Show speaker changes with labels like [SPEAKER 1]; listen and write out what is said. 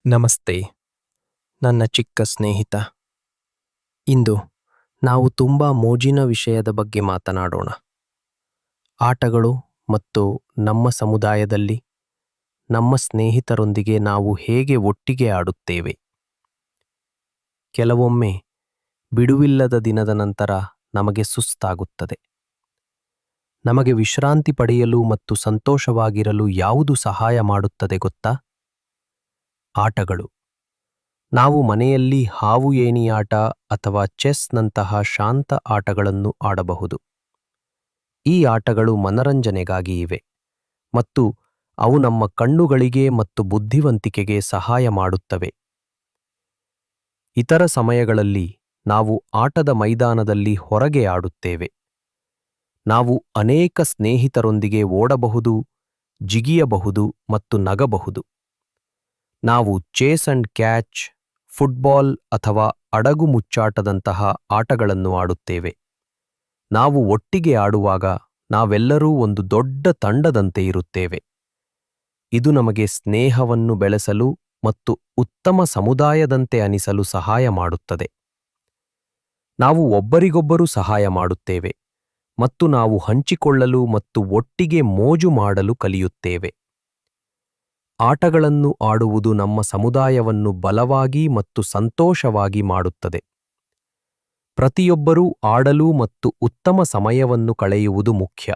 [SPEAKER 1] ನಮಸ್ತೆ, ನನ್ನ ಚಿಕ್ಕ ಸ್ನೇಹಿತ. ಇಂದು ನಾವು ತುಂಬಾ ಮೋಜಿನ ವಿಷಯದ ಬಗ್ಗೆ ಮಾತನಾಡೋಣ. ಆಟಗಳು ಮತ್ತು ನಮ್ಮ ಸಮುದಾಯದಲ್ಲಿ ನಮ್ಮ ಸ್ನೇಹಿತರೊಂದಿಗೆ ನಾವು ಹೇಗೆ ಒಟ್ಟಿಗೆ ಆಡುತ್ತೇವೆ. ಕೆಲವೊಮ್ಮೆ ಬಿಡುವಿಲ್ಲದ ದಿನದ ನಂತರ ನಮಗೆ ಸುಸ್ತಾಗುತ್ತದೆ. ನಮಗೆ ವಿಶ್ರಾಂತಿ ಪಡೆಯಲು ಮತ್ತು ಸಂತೋಷವಾಗಿರಲು ಯಾವುದು ಸಹಾಯ ಮಾಡುತ್ತದೆ ಗೊತ್ತಾ? ಆಟಗಳು. ನಾವು ಮನೆಯಲ್ಲಿ ಹಾವು ಏಣಿಯಾಟ ಅಥವಾ ಚೆಸ್ನಂತಹ ಶಾಂತ ಆಟಗಳನ್ನು ಆಡಬಹುದು. ಈ ಆಟಗಳು ಮನರಂಜನೆಗಾಗಿ ಇವೆ ಮತ್ತು ಅವು ನಮ್ಮ ಕಣ್ಣುಗಳಿಗೆ ಮತ್ತು ಬುದ್ಧಿವಂತಿಕೆಗೆ ಸಹಾಯ ಮಾಡುತ್ತವೆ. ಇತರ ಸಮಯಗಳಲ್ಲಿ ನಾವು ಆಟದ ಮೈದಾನದಲ್ಲಿ ಹೊರಗೆ ಆಡುತ್ತೇವೆ. ನಾವು ಅನೇಕ ಸ್ನೇಹಿತರೊಂದಿಗೆ ಓಡಬಹುದು, ಜಿಗಿಯಬಹುದು ಮತ್ತು ನಗಬಹುದು. ನಾವು ಚೇಸ್ ಅಂಡ್ ಕ್ಯಾಚ್, ಫುಟ್ಬಾಲ್ ಅಥವಾ ಅಡಗು ಮುಚ್ಚಾಟದಂತಹ ಆಟಗಳನ್ನು ಆಡುತ್ತೇವೆ. ನಾವು ಒಟ್ಟಿಗೆ ಆಡುವಾಗ ನಾವೆಲ್ಲರೂ ಒಂದು ದೊಡ್ಡ ತಂಡದಂತೆ ಇರುತ್ತೇವೆ. ಇದು ನಮಗೆ ಸ್ನೇಹವನ್ನು ಬೆಳೆಸಲು ಮತ್ತು ಉತ್ತಮ ಸಮುದಾಯದಂತೆ ಅನಿಸಲು ಸಹಾಯ ಮಾಡುತ್ತದೆ. ನಾವು ಒಬ್ಬರಿಗೊಬ್ಬರು ಸಹಾಯ ಮಾಡುತ್ತೇವೆ ಮತ್ತು ನಾವು ಹಂಚಿಕೊಳ್ಳಲು ಮತ್ತು ಒಟ್ಟಿಗೆ ಮೋಜು ಮಾಡಲು ಕಲಿಯುತ್ತೇವೆ. ಆಟಗಳನ್ನು ಆಡುವುದು ನಮ್ಮ ಸಮುದಾಯವನ್ನು ಬಲವಾಗಿ ಮತ್ತು ಸಂತೋಷವಾಗಿ ಮಾಡುತ್ತದೆ. ಪ್ರತಿಯೊಬ್ಬರೂ ಆಡಲು ಮತ್ತು ಉತ್ತಮ ಸಮಯವನ್ನು ಕಳೆಯುವುದು ಮುಖ್ಯ.